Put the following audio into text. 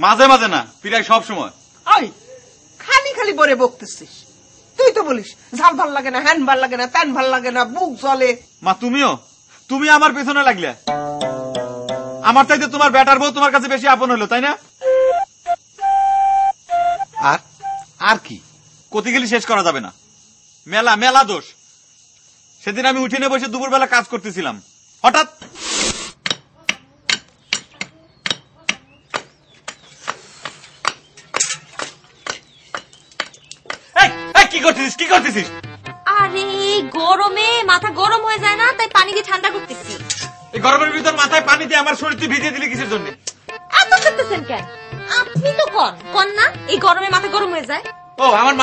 মাঝে মাঝে না, প্রায় সব সময়। ওই খালি খালি বরে বকতেছিস। তুই তো বলিস ঝাল ভাল লাগে না, হ্যান ভাল লাগে না, ত্যান ভাল লাগে না, বুক জ্বলে। মা তুমি আমার পেছনে লাগলে। আমার চাইতে তোমার বেটার বউ তোমার কাছে বেশি আপন হলো, তাই না? আর আর কি কতি গেলি শেষ করা যাবে না। মেলা মেলা দোষ। সেদিন আমি উঠে বসে দুপুরবেলা কাজ করতেছিলাম, হঠাৎ কি করতেছিস কি করতেছিস? আরে গরমে মাথা গরম হয়ে যায় না, তাই পানি দিয়ে ঠান্ডা করতেছি। এই গরমের ভিতর মাথায় পানি দিয়ে আমার শরীর তুই ভিজিয়ে দিলি কিসের জন্য? এত করতেছেন কেন? আপনি তো কন না এই গরমে মাথা গরম হয়ে যায়। ও আমার